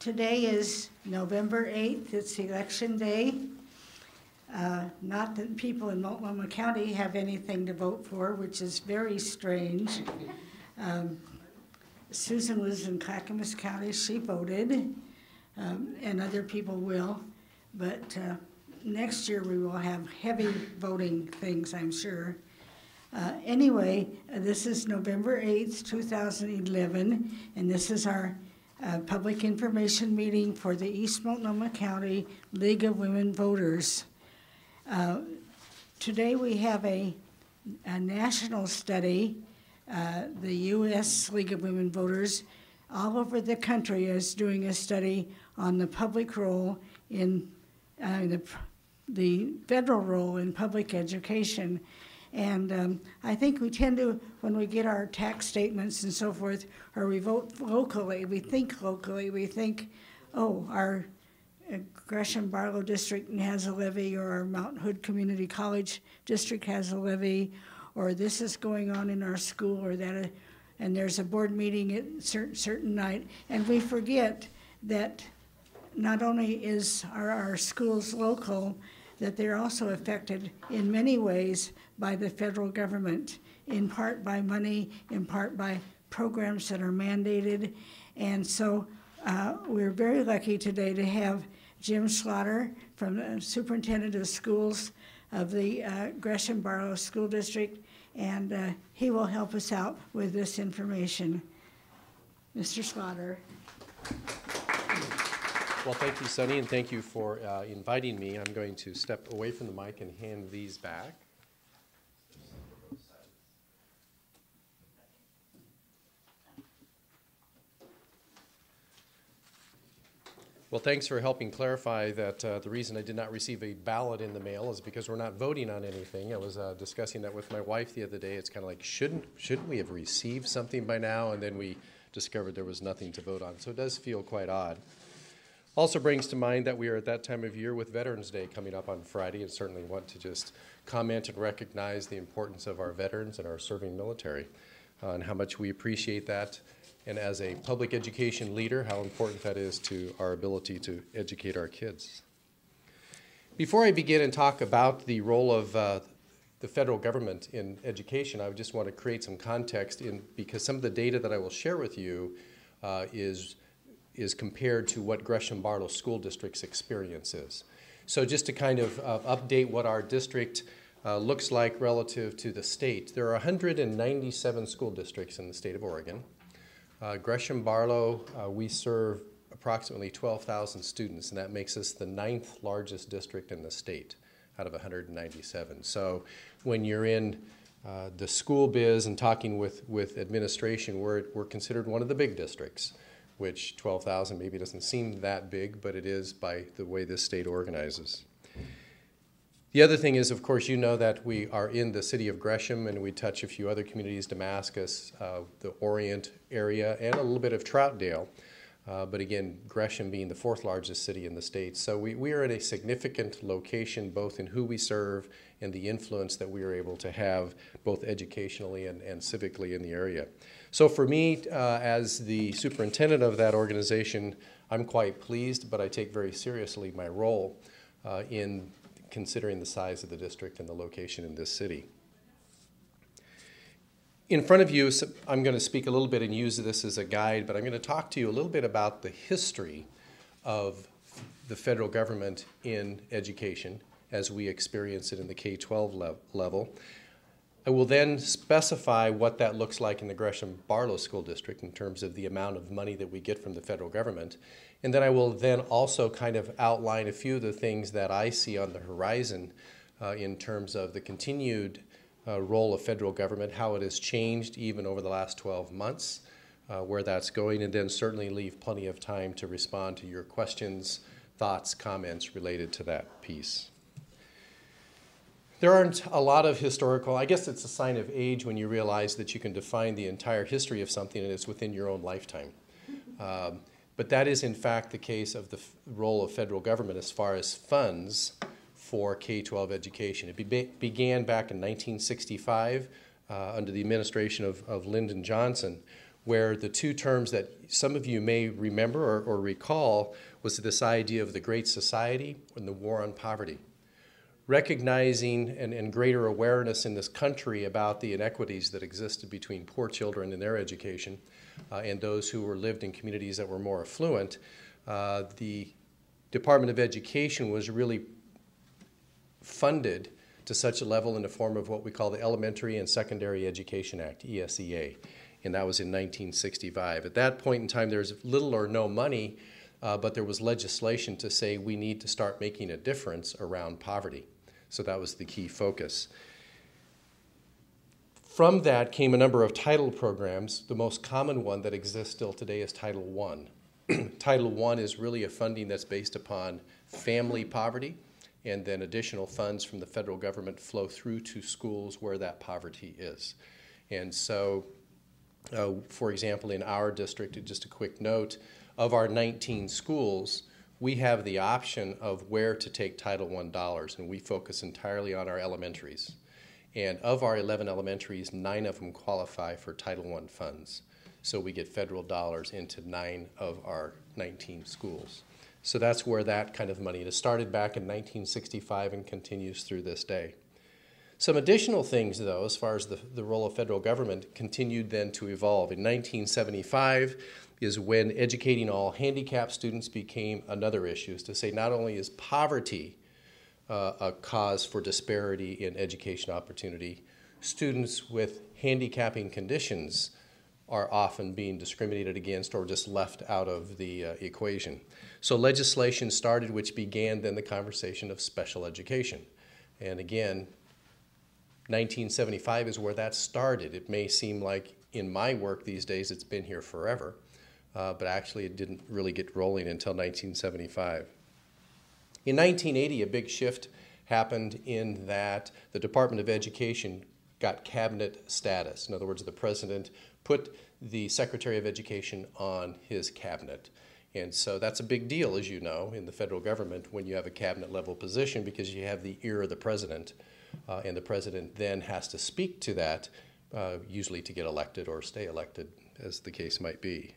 Today is November 8th. It's Election Day. Not that people in Multnomah County have anything to vote for, which is very strange. Susan lives in Clackamas County. She voted, and other people will. But next year we will have heavy voting things, I'm sure. Anyway, this is November 8th, 2011, and this is our public information meeting for the East Multnomah County League of Women Voters. Today we have a national study. The U.S. League of Women Voters all over the country is doing a study on the public role in the federal role in public education. And I think we tend to, when we get our tax statements and so forth, or we vote locally, we think, oh, our Gresham-Barlow district has a levy, or our Mount Hood Community College district has a levy, or this is going on in our school, or that, and there's a board meeting at certain night, and we forget that not only are our schools local, that they're also affected in many ways by the federal government, in part by money, in part by programs that are mandated. And so we're very lucky today to have Jim Schlachter, from the Superintendent of Schools of the Gresham-Barlow School District, and he will help us out with this information. Mr. Schlachter. Well, thank you, Sunny, and thank you for inviting me. I'm going to step away from the mic and hand these back. Well, thanks for helping clarify that the reason I did not receive a ballot in the mail is because we're not voting on anything. I was discussing that with my wife the other day. It's kind of like, shouldn't we have received something by now? And then we discovered there was nothing to vote on. So it does feel quite odd. Also brings to mind that we are at that time of year with Veterans Day coming up on Friday, and certainly want to just comment and recognize the importance of our veterans and our serving military, and how much we appreciate that. And as a public education leader, how important that is to our ability to educate our kids. Before I begin and talk about the role of the federal government in education, I would just want to create some context because some of the data that I will share with you is compared to what Gresham-Barlow School District's experience is. So just to kind of update what our district looks like relative to the state, there are 197 school districts in the state of Oregon. Gresham-Barlow, we serve approximately 12,000 students, and that makes us the 9th largest district in the state out of 197. So when you're in the school biz and talking with administration, we're considered one of the big districts, which 12,000 maybe doesn't seem that big, but it is by the way this state organizes. The other thing is, of course, you know that we are in the city of Gresham, and we touch a few other communities, Damascus, the Orient area, and a little bit of Troutdale. But again, Gresham being the 4th largest city in the state. So we are in a significant location, both in who we serve and the influence that we are able to have, both educationally and civically in the area. So for me, as the superintendent of that organization, I'm quite pleased, but I take very seriously my role in considering the size of the district and the location in this city. In front of you, I'm going to speak a little bit and use this as a guide, but I'm going to talk to you a little bit about the history of the federal government in education as we experience it in the K-12 level. I will then specify what that looks like in the Gresham-Barlow School District in terms of the amount of money that we get from the federal government. And then I will then also kind of outline a few of the things that I see on the horizon in terms of the continued role of federal government, how it has changed even over the last 12 months, where that's going, and then certainly leave plenty of time to respond to your questions, thoughts, comments related to that piece. There aren't a lot of historical, I guess it's a sign of age when you realize that you can define the entire history of something and it's within your own lifetime. But that is in fact the case of the role of federal government as far as funds for K-12 education. It began back in 1965 under the administration of Lyndon Johnson, where the two terms that some of you may remember or recall was this idea of the Great Society and the war on poverty. Recognizing and greater awareness in this country about the inequities that existed between poor children and their education and those who were lived in communities that were more affluent, the Department of Education was really funded to such a level in the form of what we call the Elementary and Secondary Education Act, ESEA, and that was in 1965. At that point in time, there was little or no money, but there was legislation to say we need to start making a difference around poverty. So that was the key focus. From that came a number of title programs. The most common one that exists still today is Title I. Title I is really a funding that's based upon family poverty, and then additional funds from the federal government flow through to schools where that poverty is. And so, for example, in our district, just a quick note, of our 19 schools, we have the option of where to take Title I dollars, and we focus entirely on our elementaries. And of our 11 elementaries, 9 of them qualify for Title I funds. So we get federal dollars into 9 of our 19 schools. So that's where that kind of money, it started back in 1965 and continues through this day. Some additional things, though, as far as the role of federal government, continued then to evolve. In 1975 is when educating all handicapped students became another issue, is to say not only is poverty a cause for disparity in education opportunity, students with handicapping conditions are often being discriminated against or just left out of the equation. So legislation started which began then the conversation of special education. And again, 1975 is where that started. It may seem like in my work these days it's been here forever, but actually it didn't really get rolling until 1975. In 1980, a big shift happened in that the Department of Education got cabinet status. In other words, the president put the Secretary of Education on his cabinet. And so that's a big deal, as you know, in the federal government when you have a cabinet level position because you have the ear of the president. And the president then has to speak to that, usually to get elected or stay elected, as the case might be.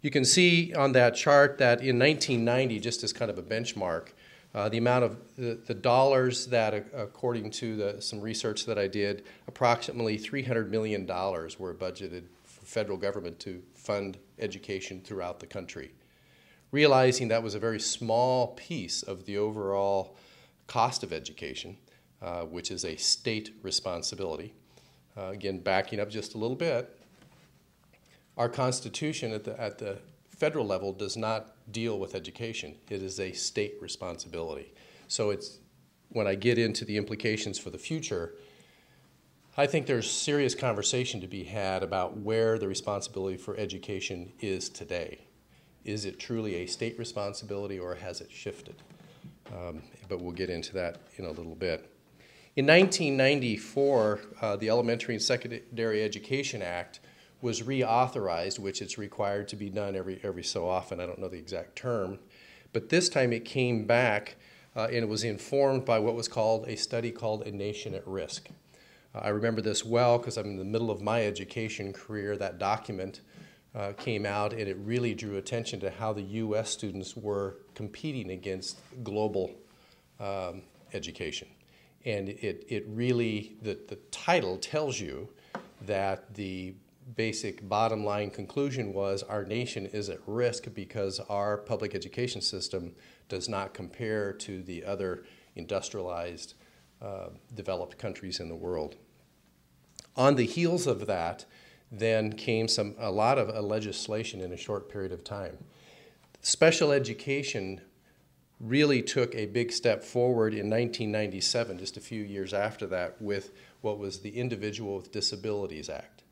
You can see on that chart that in 1990, just as kind of a benchmark, the amount of the dollars that, according to some research that I did, approximately $300 million were budgeted for federal government to fund education throughout the country. Realizing that was a very small piece of the overall cost of education, which is a state responsibility. Again, backing up just a little bit, our Constitution at the federal level does not deal with education. It is a state responsibility. So it's, when I get into the implications for the future, I think there's serious conversation to be had about where the responsibility for education is today. Is it truly a state responsibility or has it shifted? But we'll get into that in a little bit. In 1994, the Elementary and Secondary Education Act was reauthorized, which it's required to be done every so often. I don't know the exact term. But this time it came back and it was informed by what was called a study called A Nation at Risk. I remember this well because I'm in the middle of my education career. That document came out and it really drew attention to how the U.S. students were competing against global education. And it really, the title tells you that the basic bottom line conclusion was our nation is at risk because our public education system does not compare to the other industrialized developed countries in the world. On the heels of that then came a lot of legislation in a short period of time. Special education really took a big step forward in 1997, just a few years after that, with what was the Individual with Disabilities Act.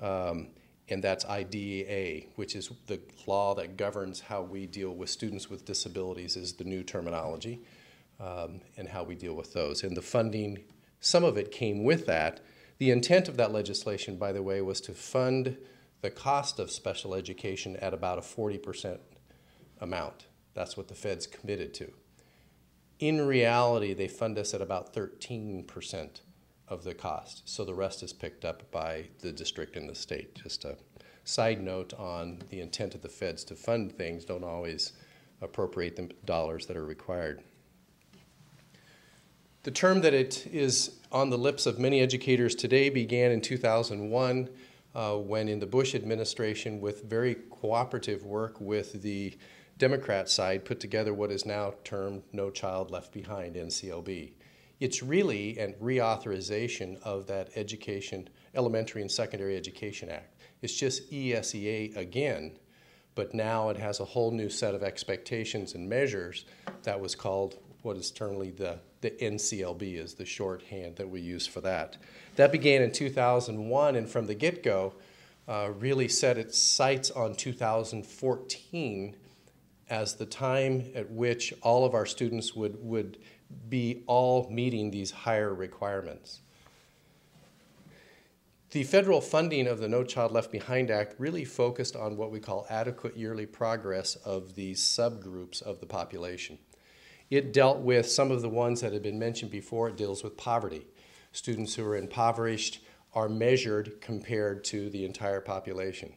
And that's IDEA, which is the law that governs how we deal with students with disabilities, is the new terminology, and how we deal with those. And the funding, some of it came with that. The intent of that legislation, by the way, was to fund the cost of special education at about a 40% amount. That's what the feds committed to. In reality, they fund us at about 13% of the cost. So the rest is picked up by the district and the state. Just a side note on the intent of the feds to fund things don't always appropriate the dollars that are required. The term that it is on the lips of many educators today began in 2001 when in the Bush administration, with very cooperative work with the Democrat side, put together what is now termed No Child Left Behind, NCLB. It's really a reauthorization of that Elementary and Secondary Education Act. It's just ESEA again, but now it has a whole new set of expectations and measures that was called what is termed the NCLB is the shorthand that we use for that. That began in 2001, and from the get-go really set its sights on 2014 as the time at which all of our students would be all meeting these higher requirements. The federal funding of the No Child Left Behind Act really focused on what we call adequate yearly progress of these subgroups of the population. It dealt with some of the ones that had been mentioned before. It deals with poverty. Students who are impoverished are measured compared to the entire population.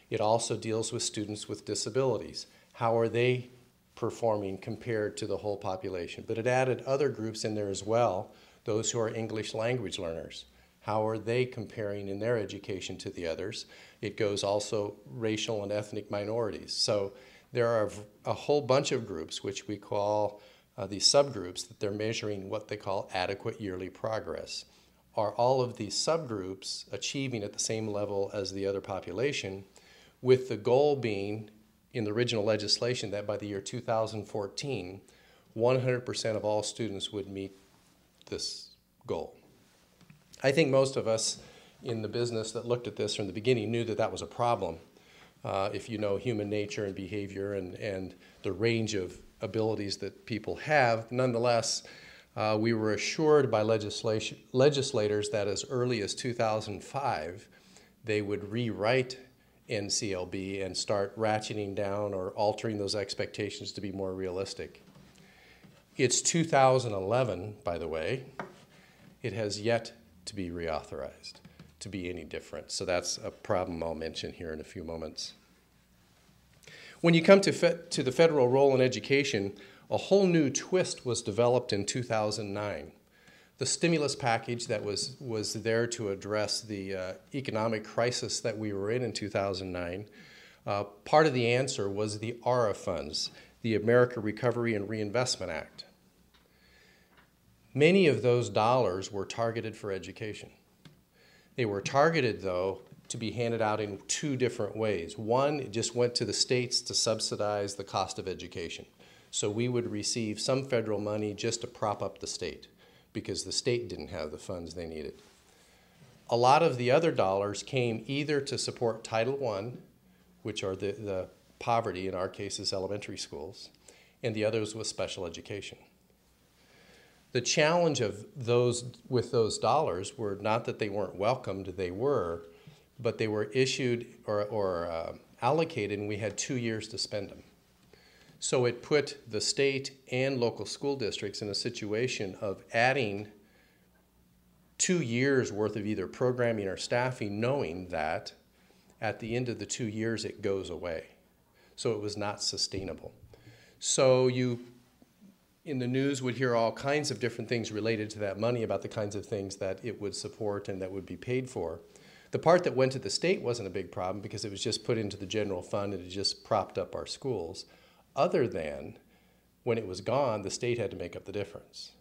It also deals with students with disabilities. How are they performing compared to the whole population? But it added other groups in there as well, those who are English language learners. How are they comparing in their education to the others? It goes also racial and ethnic minorities. So there are a whole bunch of groups which we call these subgroups that they're measuring what they call adequate yearly progress. Are all of these subgroups achieving at the same level as the other population, with the goal being in the original legislation that by the year 2014, 100% of all students would meet this goal. I think most of us in the business that looked at this from the beginning knew that that was a problem. If you know human nature and behavior and the range of abilities that people have, nonetheless, we were assured by legislators that as early as 2005, they would rewrite NCLB and start ratcheting down or altering those expectations to be more realistic. It's 2011, by the way. It has yet to be reauthorized to be any different. So that's a problem I'll mention here in a few moments. When you come to the federal role in education, a whole new twist was developed in 2009. The stimulus package that was there to address the economic crisis that we were in 2009, part of the answer was the ARRA funds, the America Recovery and Reinvestment Act. Many of those dollars were targeted for education. They were targeted, though, to be handed out in two different ways. One, it just went to the states to subsidize the cost of education. So we would receive some federal money just to prop up the state because the state didn't have the funds they needed. A lot of the other dollars came either to support Title I, which are the poverty, in our case is elementary schools, and the others was special education. The challenge of those with those dollars were not that they weren't welcomed, they were, but they were issued or allocated, and we had 2 years to spend them. So it put the state and local school districts in a situation of adding 2 years worth of either programming or staffing, knowing that at the end of the 2 years it goes away. So it was not sustainable. So you in the news would hear all kinds of different things related to that money about the kinds of things that it would support and that would be paid for. The part that went to the state wasn't a big problem because it was just put into the general fund and it just propped up our schools. Other than when it was gone, the state had to make up the difference.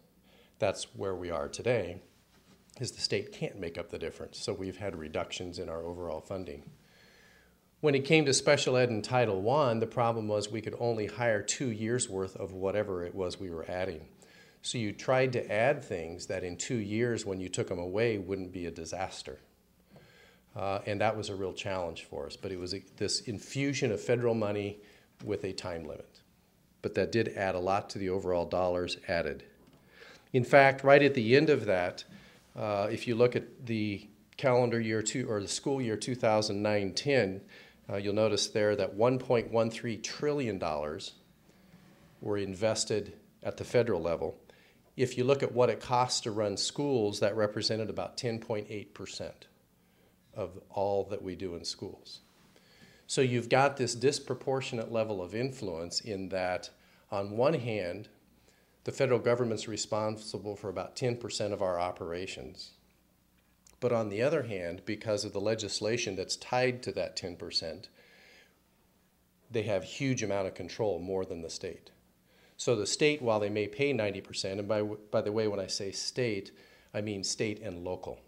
That's where we are today, is the state can't make up the difference. So we've had reductions in our overall funding. When it came to special ed and Title I, the problem was we could only hire 2 years worth of whatever it was we were adding. So you tried to add things that in 2 years, when you took them away, wouldn't be a disaster. And that was a real challenge for us. But it was this infusion of federal money with a time limit. But that did add a lot to the overall dollars added. In fact, right at the end of that, if you look at the calendar year or the school year 2009-10, you'll notice there that $1.13 trillion were invested at the federal level. If you look at what it costs to run schools, that represented about 10.8% of all that we do in schools. So you've got this disproportionate level of influence in that, on one hand, the federal government's responsible for about 10% of our operations. But on the other hand, because of the legislation that's tied to that 10%, they have a huge amount of control, more than the state. So the state, while they may pay 90%, and by the way, when I say state, I mean state and local.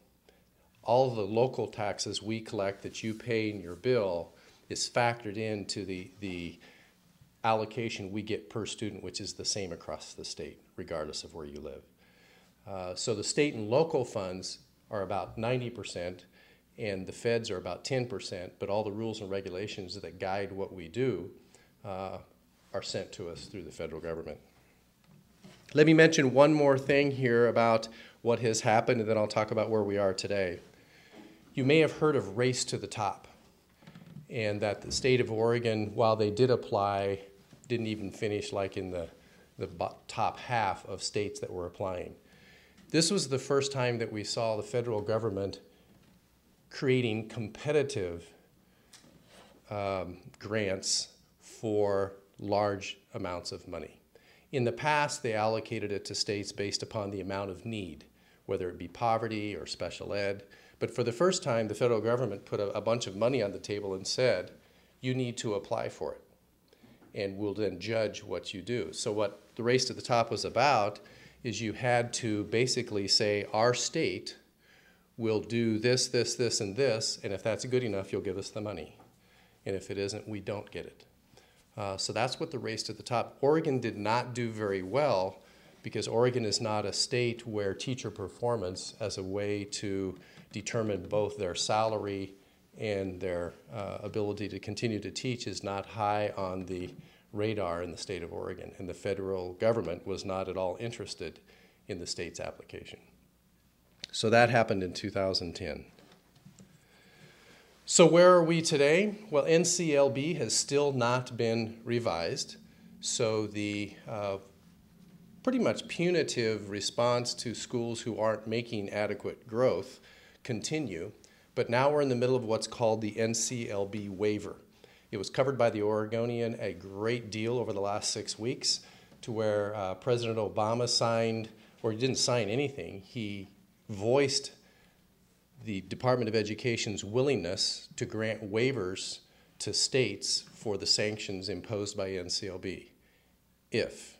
All the local taxes we collect that you pay in your bill is factored into the allocation we get per student, which is the same across the state, regardless of where you live. So the state and local funds are about 90%, and the feds are about 10%, but all the rules and regulations that guide what we do are sent to us through the federal government. Let me mention one more thing here about what has happened, and then I'll talk about where we are today. You may have heard of Race to the Top, and that the state of Oregon, while they did apply, didn't even finish like in the top half of states that were applying. This was the first time that we saw the federal government creating competitive grants for large amounts of money. In the past, they allocated it to states based upon the amount of need, whether it be poverty or special ed. But for the first time, the federal government put a bunch of money on the table and said, you need to apply for it, and we'll then judge what you do. So what the Race to the Top was about is you had to basically say, our state will do this, this, this, and this, and if that's good enough, you'll give us the money. And if it isn't, we don't get it. So that's what the Race to the Top. Oregon did not do very well because Oregon is not a state where teacher performance as a way to determine both their salary and their ability to continue to teach is not high on the radar in the state of Oregon. And the federal government was not at all interested in the state's application. So that happened in 2010. So where are we today? Well, NCLB has still not been revised. So the pretty much punitive response to schools who aren't making adequate growth continue. But now we're in the middle of what's called the NCLB Waiver. It was covered by the Oregonian a great deal over the last 6 weeks, to where President Obama signed, or he didn't sign anything, he voiced the Department of Education's willingness to grant waivers to states for the sanctions imposed by NCLB, if.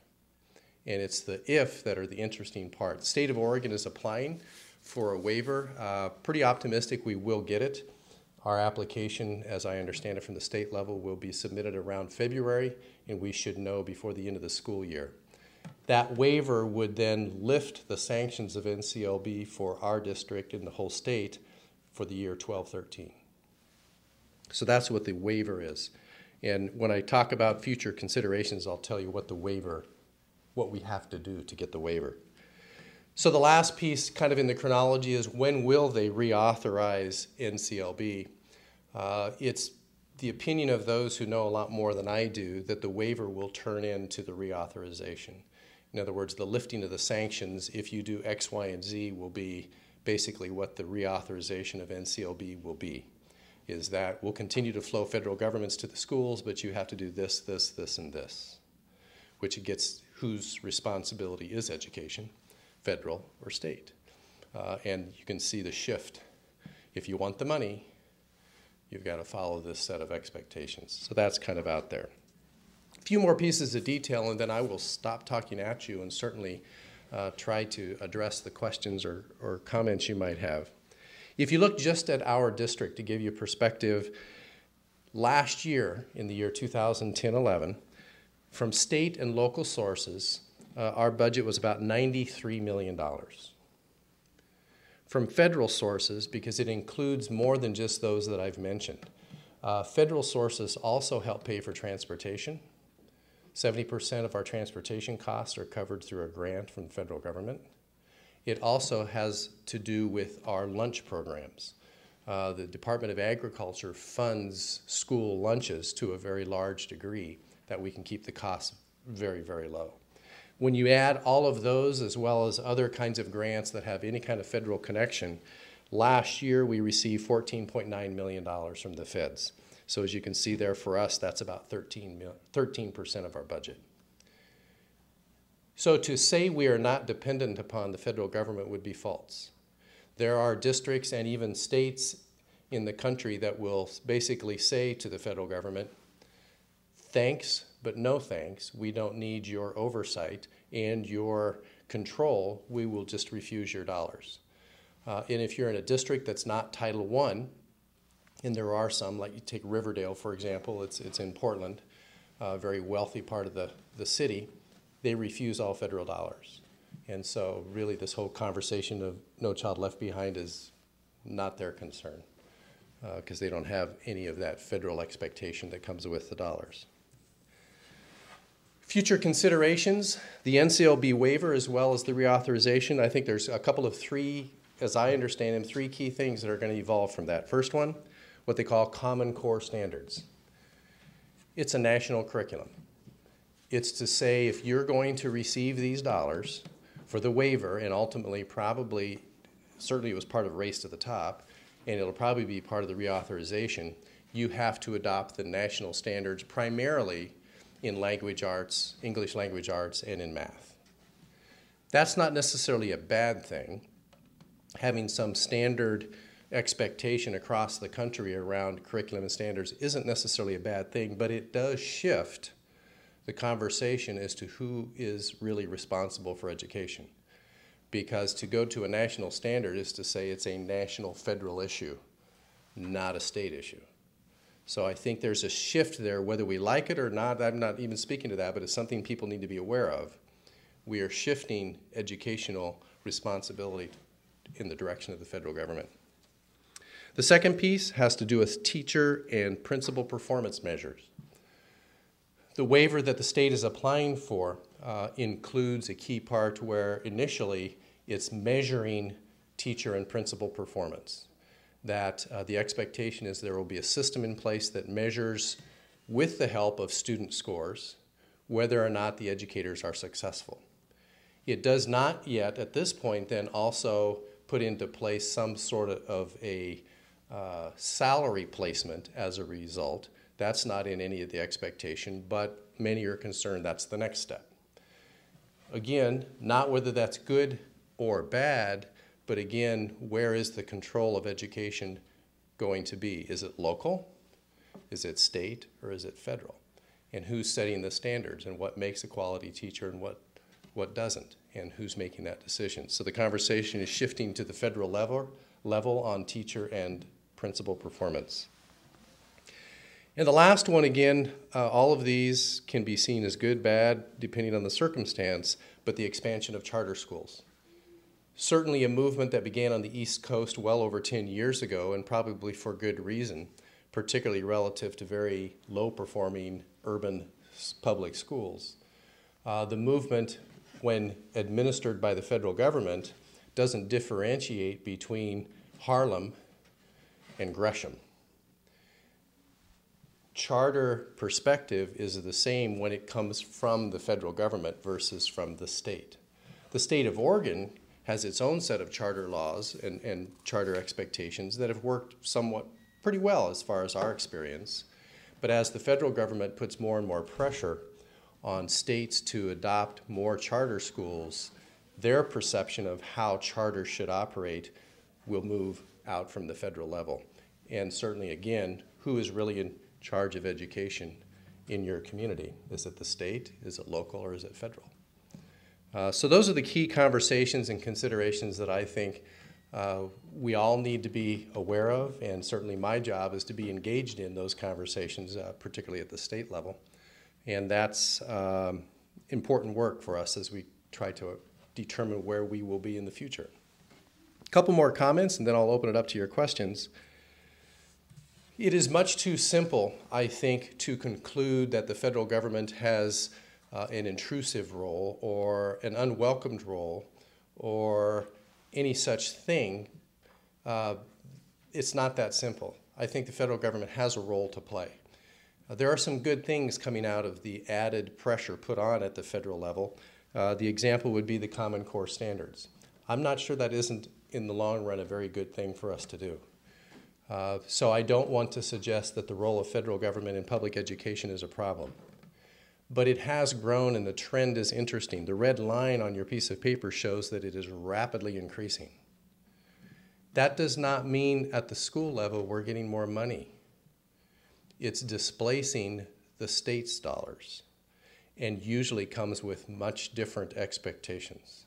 And it's the if that are the interesting part. The state of Oregon is applying for a waiver. Pretty optimistic we will get it. Our application, as I understand it from the state level, will be submitted around February, and we should know before the end of the school year. That waiver would then lift the sanctions of NCLB for our district and the whole state for the year 12-13. So that's what the waiver is. And when I talk about future considerations, I'll tell you what we have to do to get the waiver. So the last piece kind of in the chronology is, when will they reauthorize NCLB? It's the opinion of those who know a lot more than I do that the waiver will turn into the reauthorization. In other words, the lifting of the sanctions, if you do X, Y, and Z, will be basically what the reauthorization of NCLB will be, is that we'll continue to flow federal governments to the schools, but you have to do this, this, this, and this, which gets whose responsibility is education, federal or state. And you can see the shift. If you want the money, you've got to follow this set of expectations. So that's kind of out there. A few more pieces of detail, and then I will stop talking at you and certainly try to address the questions or comments you might have. If you look just at our district, to give you perspective, last year, in the year 2010-11, from state and local sources, our budget was about $93 million. From federal sources, because it includes more than just those that I've mentioned, federal sources also help pay for transportation. 70% of our transportation costs are covered through a grant from the federal government. It also has to do with our lunch programs. The Department of Agriculture funds school lunches to a very large degree that we can keep the costs very, very low. When you add all of those as well as other kinds of grants that have any kind of federal connection, last year we received $14.9 million from the feds. So as you can see there, for us, that's about 13% of our budget. So to say we are not dependent upon the federal government would be false. There are districts and even states in the country that will basically say to the federal government, thanks, but no thanks. We don't need your oversight and your control. We will just refuse your dollars. And if you're in a district that's not Title I, and there are some, like you take Riverdale, for example, it's in Portland, a very wealthy part of the city, they refuse all federal dollars. And so really this whole conversation of No Child Left Behind is not their concern because they don't have any of that federal expectation that comes with the dollars. Future considerations, the NCLB waiver as well as the reauthorization. I think there's a couple of three, as I understand them, three key things that are going to evolve from that. First one, what they call Common Core standards. It's a national curriculum. It's to say if you're going to receive these dollars for the waiver, and ultimately probably, certainly it was part of Race to the Top, and it'll probably be part of the reauthorization, you have to adopt the national standards primarily in language arts, English language arts, and in math. That's not necessarily a bad thing. Having some standard expectation across the country around curriculum and standards isn't necessarily a bad thing, but it does shift the conversation as to who is really responsible for education. Because to go to a national standard is to say it's a national federal issue, not a state issue. So I think there's a shift there, whether we like it or not. I'm not even speaking to that, but it's something people need to be aware of. We are shifting educational responsibility in the direction of the federal government. The second piece has to do with teacher and principal performance measures. The waiver that the state is applying for includes a key part where initially it's measuring teacher and principal performance. That the expectation is there will be a system in place that measures, with the help of student scores, whether or not the educators are successful. It does not yet, at this point, then also put into place some sort of a salary placement as a result. That's not in any of the expectation, but many are concerned that's the next step. Again, not whether that's good or bad, but again, where is the control of education going to be? Is it local? Is it state? Or is it federal? And who's setting the standards and what makes a quality teacher and what doesn't? And who's making that decision? So the conversation is shifting to the federal level on teacher and principal performance. And the last one, again, all of these can be seen as good, bad, depending on the circumstance, but the expansion of charter schools. Certainly a movement that began on the East Coast well over 10 years ago, and probably for good reason, particularly relative to very low-performing urban public schools. The movement, when administered by the federal government, doesn't differentiate between Harlem and Gresham. Charter perspective is the same when it comes from the federal government versus from the state. The state of Oregon has its own set of charter laws and charter expectations that have worked somewhat pretty well as far as our experience. But as the federal government puts more and more pressure on states to adopt more charter schools, their perception of how charters should operate will move out from the federal level. And certainly, again, who is really in charge of education in your community? Is it the state, is it local, or is it federal? So those are the key conversations and considerations that I think we all need to be aware of, and certainly my job is to be engaged in those conversations, particularly at the state level. And that's important work for us as we try to determine where we will be in the future. A couple more comments, and then I'll open it up to your questions. It is much too simple, I think, to conclude that the federal government has an intrusive role or an unwelcomed role or any such thing. It's not that simple. I think the federal government has a role to play. There are some good things coming out of the added pressure put on at the federal level. The example would be the Common Core standards. I'm not sure that isn't, in the long run, a very good thing for us to do. So I don't want to suggest that the role of federal government in public education is a problem. But it has grown, and the trend is interesting. The red line on your piece of paper shows that it is rapidly increasing. That does not mean at the school level we're getting more money. It's displacing the state's dollars, and usually comes with much different expectations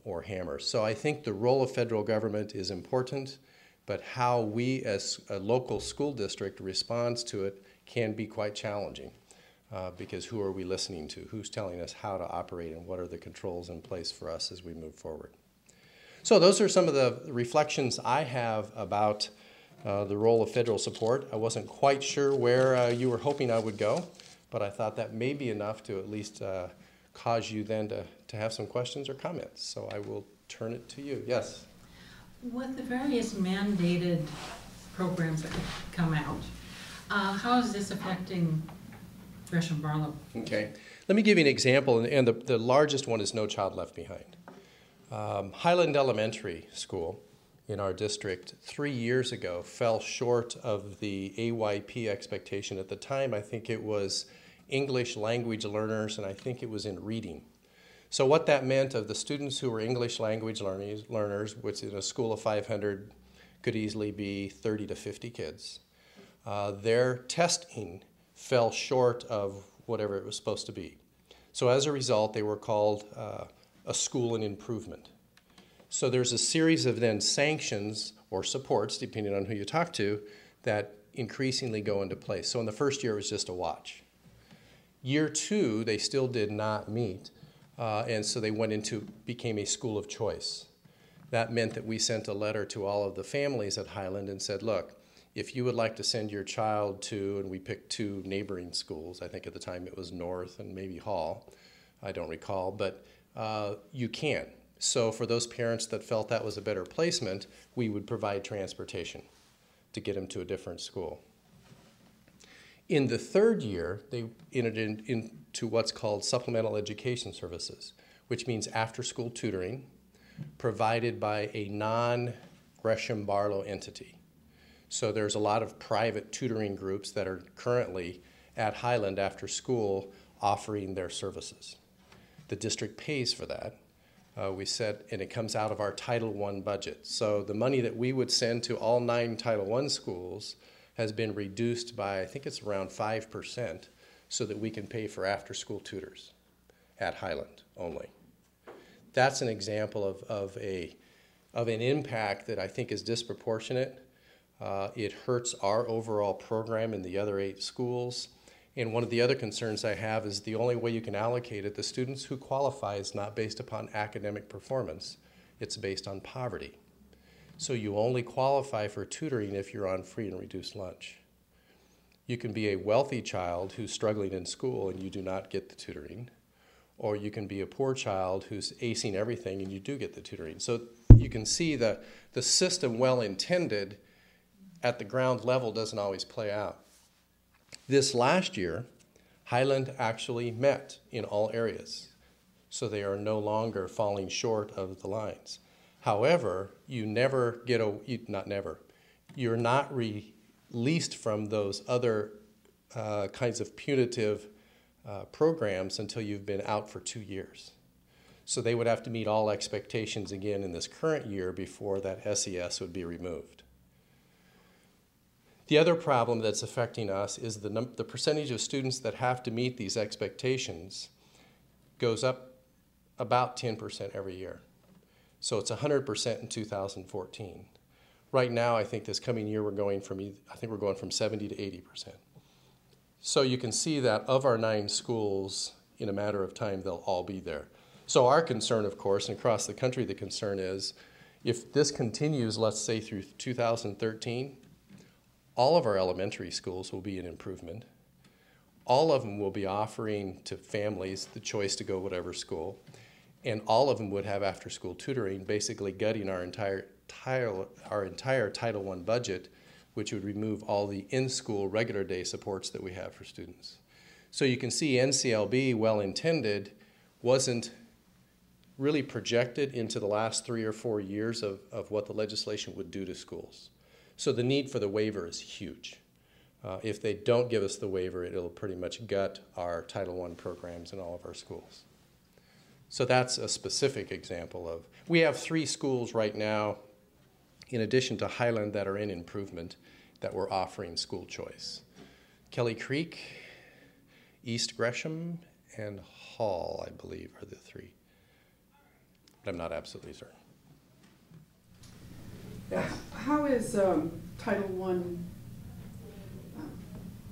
or hammers. So I think the role of federal government is important, but how we as a local school district responds to it can be quite challenging. Because who are we listening to? Who's telling us how to operate, and what are the controls in place for us as we move forward? So those are some of the reflections I have about the role of federal support. I wasn't quite sure where you were hoping I would go, but I thought that may be enough to at least cause you then to have some questions or comments. So I will turn it to you. Yes? With the various mandated programs that come out, how is this affecting Gresham-Barlow? Okay. Let me give you an example, and the largest one is No Child Left Behind. Highland Elementary School in our district 3 years ago fell short of the AYP expectation. At the time, I think it was English language learners, and I think it was in reading. So what that meant of the students who were English language learners, which in a school of 500 could easily be 30 to 50 kids, their testing fell short of whatever it was supposed to be. So as a result, they were called a school in improvement. So there's a series of then sanctions or supports, depending on who you talk to, that increasingly go into place. So in the first year, it was just a watch. Year 2, they still did not meet, and so they became a school of choice. That meant that we sent a letter to all of the families at Highland and said, look, if you would like to send your child to, and we picked 2 neighboring schools, I think at the time it was North and maybe Hall, I don't recall, but you can. So for those parents that felt that was a better placement, we would provide transportation to get them to a different school. In the 3rd year, they entered into what's called supplemental education services, which means after-school tutoring provided by a non-Gresham-Barlow entity. So there's a lot of private tutoring groups that are currently at Highland after school offering their services. The district pays for that. We said, and it comes out of our Title I budget. So the money that we would send to all 9 Title I schools has been reduced by, I think it's around 5%, so that we can pay for after-school tutors at Highland only. That's an example of an impact that I think is disproportionate. It hurts our overall program in the other 8 schools. And one of the other concerns I have is the only way you can allocate it, the students who qualify is not based upon academic performance. It's based on poverty. So you only qualify for tutoring if you're on free and reduced lunch. You can be a wealthy child who's struggling in school and you do not get the tutoring. Or you can be a poor child who's acing everything and you do get the tutoring. So you can see the system, well intended, at the ground level doesn't always play out. This last year, Highland actually met in all areas, so they are no longer falling short of the lines. However, you're not released from those other kinds of punitive programs until you've been out for 2 years. So they would have to meet all expectations again in this current year before that SES would be removed. The other problem that's affecting us is the percentage of students that have to meet these expectations goes up about 10% every year. So it's 100% in 2014. Right now, I think this coming year we're going from 70 to 80%. So you can see that of our 9 schools, in a matter of time, they'll all be there. So our concern, of course, and across the country, the concern is if this continues, let's say through 2013, all of our elementary schools will be an improvement. All of them will be offering to families the choice to go whatever school. And all of them would have after-school tutoring, basically gutting our entire Title I budget, which would remove all the in-school regular day supports that we have for students. So you can see NCLB, well-intended, wasn't really projected into the last 3 or 4 years of what the legislation would do to schools. So the need for the waiver is huge. If they don't give us the waiver, it'll pretty much gut our Title I programs in all of our schools. So that's a specific example of, we have 3 schools right now, in addition to Highland, that are in improvement, that we're offering school choice. Kelly Creek, East Gresham, and Hall, I believe, are the 3. But I'm not absolutely certain. Yes. How is Title I,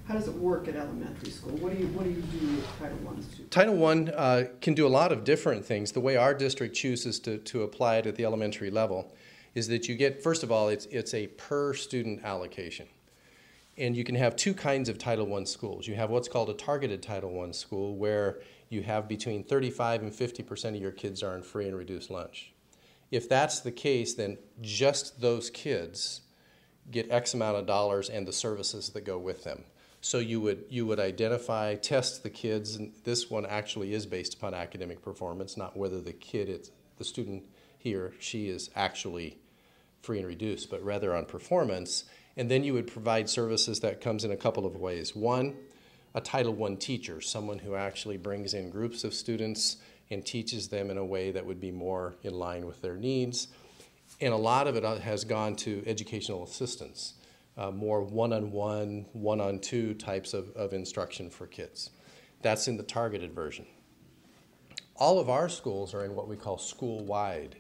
how does it work at elementary school? What do you do with Title I students? Title I can do a lot of different things. The way our district chooses to apply it at the elementary level is that you get, first of all, it's a per student allocation. And you can have 2 kinds of Title I schools. You have what's called a targeted Title I school, where you have between 35 and 50% of your kids are on free and reduced lunch. If that's the case, then just those kids get X amount of dollars and the services that go with them. So you would identify, test the kids, and this one actually is based upon academic performance, not whether the student, he or she, is actually free and reduced, but rather on performance. And then you would provide services that comes in a couple of ways. One, a Title I teacher, someone who actually brings in groups of students and teaches them in a way that would be more in line with their needs. And a lot of it has gone to educational assistance, more one-on-one, one-on-two types of instruction for kids. That's in the targeted version. All of our schools are in what we call school-wide,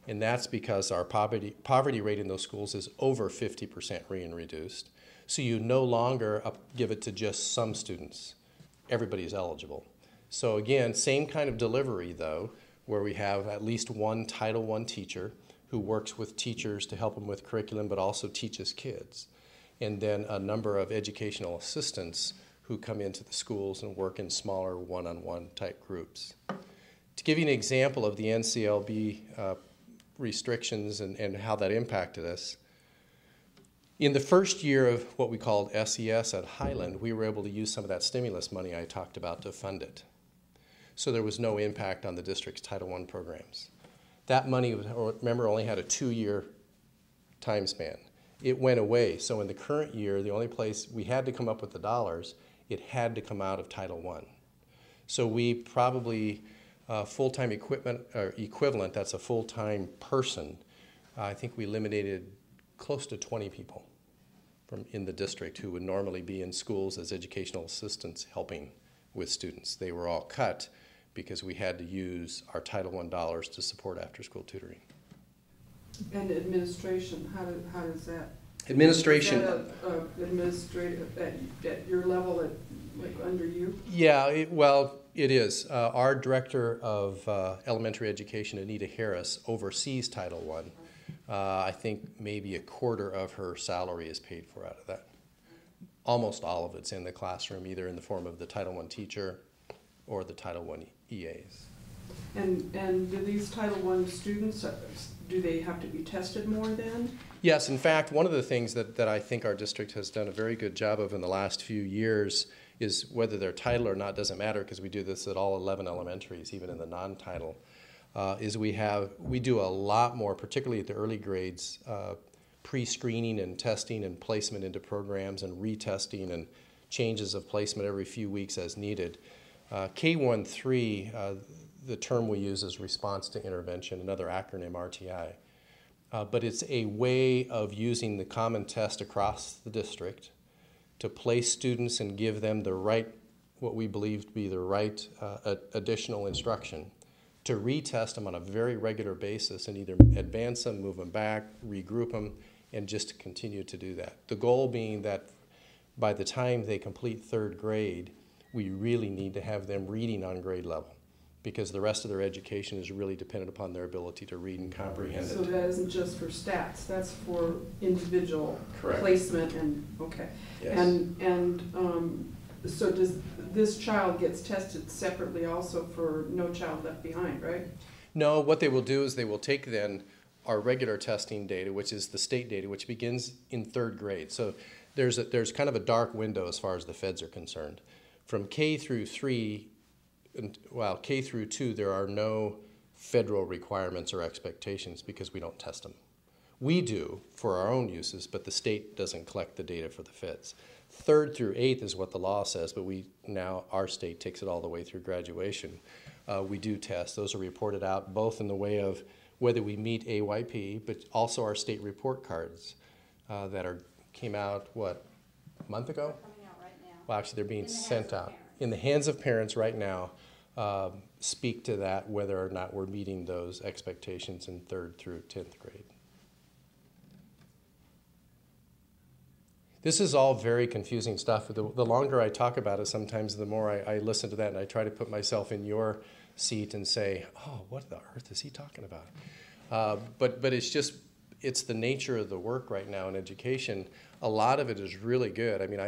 and that's because our poverty rate in those schools is over 50% free and reduced. So you no longer give it to just some students. Everybody is eligible. So again, same kind of delivery though, where we have at least one Title I teacher who works with teachers to help them with curriculum, but also teaches kids. And then a number of educational assistants who come into the schools and work in smaller one-on-one type groups. To give you an example of the NCLB restrictions and how that impacted us, in the first year of what we called SES at Highland, we were able to use some of that stimulus money I talked about to fund it. So there was no impact on the district's Title I programs. That money, remember, only had a 2-year time span. It went away. So in the current year, the only place we had to come up with the dollars, it had to come out of Title I. So we probably, full-time equivalent, that's a full-time person, I think we eliminated close to 20 people in the district who would normally be in schools as educational assistants helping with students. They were all cut because we had to use our Title I dollars to support after-school tutoring. And administration, how does that? Administration. Is that administrative at your level, like under you? Yeah, well, it is. Our director of elementary education, Anita Harris, oversees Title I. I think maybe a quarter of her salary is paid for out of that. Almost all of it's in the classroom, either in the form of the Title I teacher or the Title I EAs. And do these Title I students, do they have to be tested more then? Yes, in fact, one of the things that I think our district has done a very good job of in the last few years is, whether they're title or not doesn't matter, because we do this at all 11 elementaries, even in the non-title, is we do a lot more, particularly at the early grades, pre-screening and testing and placement into programs and retesting and changes of placement every few weeks as needed. K-1-3, the term we use is response to intervention, another acronym, RTI. But it's a way of using the common test across the district to place students and give them the right, what we believe to be the right additional instruction, to retest them on a very regular basis and either advance them, move them back, regroup them, and just to continue to do that. The goal being that by the time they complete 3rd grade, we really need to have them reading on grade level, because the rest of their education is really dependent upon their ability to read and comprehend it. So that isn't just for stats, that's for individual Correct. Placement and, okay. Yes. And so does this child gets tested separately also for No Child Left Behind, right? No, what they will do is they will take then our regular testing data, which is the state data, which begins in 3rd grade. So there's kind of a dark window as far as the feds are concerned. From K through 3, well, K through 2, there are no federal requirements or expectations because we don't test them. We do for our own uses, but the state doesn't collect the data for the feds. 3rd through 8th is what the law says, but our state takes it all the way through graduation. We do test. Those are reported out both in the way of whether we meet AYP, but also our state report cards that came out, what, a month ago? They're coming out right now. Well, actually, they're being sent out. Parents. In the hands of parents right now, speak to that, whether or not we're meeting those expectations in 3rd through 10th grade. This is all very confusing stuff. The longer I talk about it, sometimes the more I listen to that, and I try to put myself in your seat and say, oh, what the earth is he talking about? But it's the nature of the work right now in education. A lot of it is really good. I mean,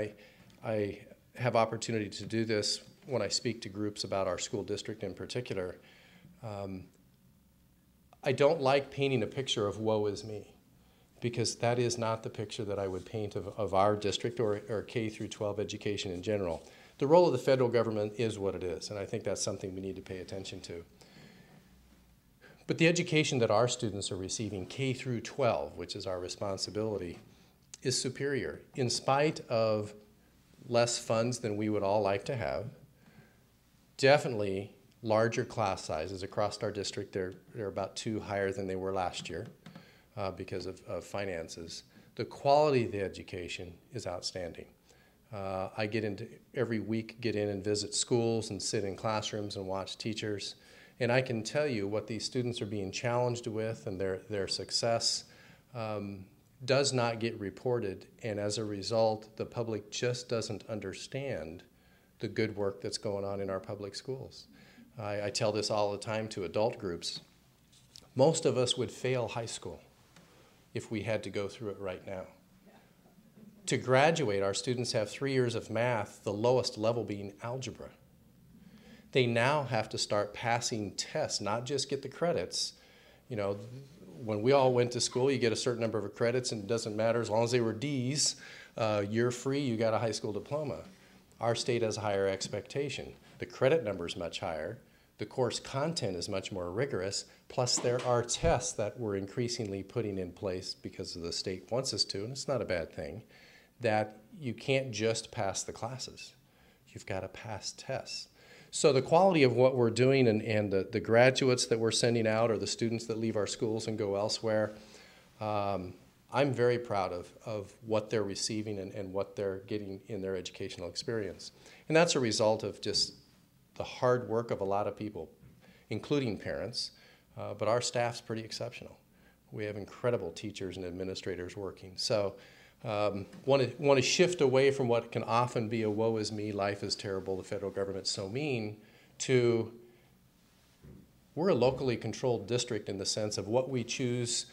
I have opportunity to do this when I speak to groups about our school district in particular. I don't like painting a picture of woe is me, because that is not the picture that I would paint of our district or K through 12 education in general. The role of the federal government is what it is, and I think that's something we need to pay attention to. But the education that our students are receiving, K through 12, which is our responsibility, is superior. In spite of less funds than we would all like to have, definitely larger class sizes across our district. They're about 2 higher than they were last year. Because of finances. The quality of the education is outstanding. I every week get in and visit schools and sit in classrooms and watch teachers, and I can tell you what these students are being challenged with, and their success does not get reported, and as a result, the public just doesn't understand the good work that's going on in our public schools. I tell this all the time to adult groups. Most of us would fail high school if we had to go through it right now. To graduate, our students have 3 years of math, the lowest level being algebra. They now have to start passing tests, not just get the credits. You know, when we all went to school, you get a certain number of credits and it doesn't matter, as long as they were D's, you're free, you got a high school diploma. Our state has a higher expectation. The credit number is much higher. The course content is much more rigorous, plus there are tests that we're increasingly putting in place because the state wants us to, and it's not a bad thing, that you can't just pass the classes. You've got to pass tests. So the quality of what we're doing and the graduates that we're sending out or the students that leave our schools and go elsewhere, I'm very proud of what they're receiving and what they're getting in their educational experience. And that's a result of just the hard work of a lot of people, including parents, but our staff's pretty exceptional. We have incredible teachers and administrators working. So want to shift away from what can often be a woe is me, life is terrible, the federal government's so mean, to we're a locally controlled district in the sense of what we choose,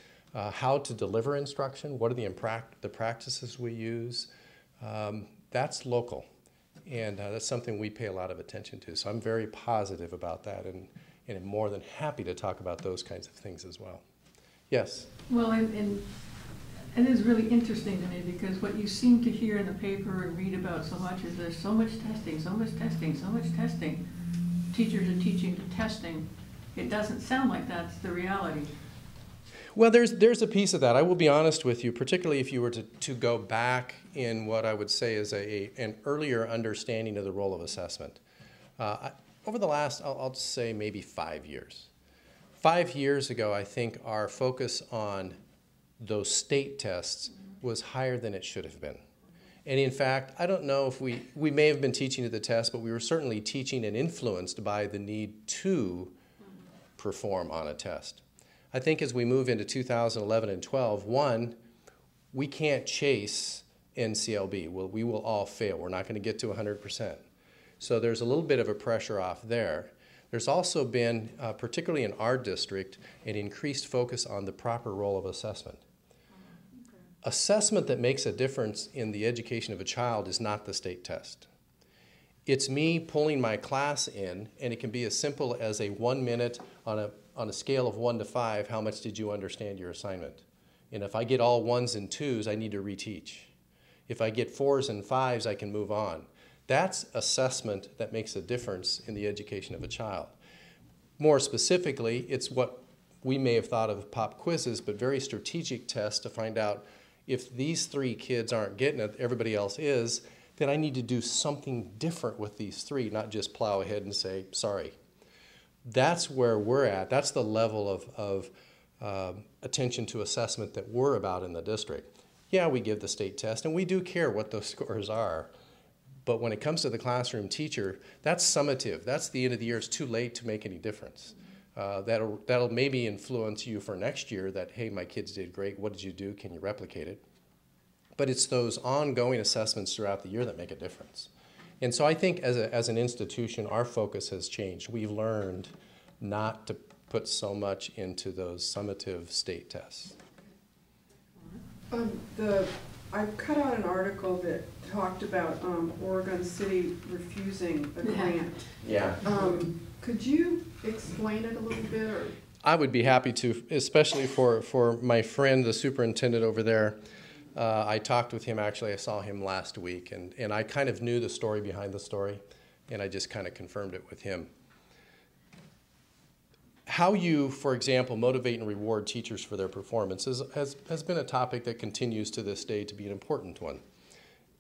how to deliver instruction, what are the practices we use. That's local. And that's something we pay a lot of attention to. So I'm very positive about that and am more than happy to talk about those kinds of things as well. Yes? Well, and it is really interesting to me because what you seem to hear in the paper and read about so much is there's so much testing, so much testing, so much testing. Teachers are teaching to testing. It doesn't sound like that's the reality. Well, there's a piece of that. I will be honest with you, particularly if you were to go back in what I would say is an earlier understanding of the role of assessment. Over the last, I'll say maybe 5 years. 5 years ago, I think our focus on those state tests was higher than it should have been. And in fact, I don't know if we may have been teaching to the test, but we were certainly teaching and influenced by the need to perform on a test. I think as we move into 2011 and 12, one, we can't chase NCLB. We will all fail. We're not going to get to 100%. So there's a little bit of a pressure off there. There's also been, particularly in our district, an increased focus on the proper role of assessment. Okay. Assessment that makes a difference in the education of a child is not the state test. It's me pulling my class in, and it can be as simple as a 1 minute on a scale of 1 to 5, how much did you understand your assignment? And if I get all 1s and 2s, I need to reteach. If I get 4s and 5s, I can move on. That's assessment that makes a difference in the education of a child. More specifically, it's what we may have thought of pop quizzes, but very strategic tests to find out if these 3 kids aren't getting it, everybody else is, then I need to do something different with these 3, not just plow ahead and say, sorry. That's where we're at. That's the level of attention to assessment that we're about in the district. Yeah, we give the state test, and we do care what those scores are. But when it comes to the classroom teacher, that's summative. That's the end of the year. It's too late to make any difference. That'll maybe influence you for next year that, hey, my kids did great. What did you do? Can you replicate it? But it's those ongoing assessments throughout the year that make a difference. And so I think as an institution, our focus has changed. We've learned not to put so much into those summative state tests. I cut out an article that talked about Oregon City refusing a grant. Yeah. Could you explain it a little bit? Or? I would be happy to, especially for my friend, the superintendent over there. I talked with him, actually, I saw him last week, and I kind of knew the story behind the story, and I just kind of confirmed it with him. How you, for example, motivate and reward teachers for their performances has been a topic that continues to this day to be an important one.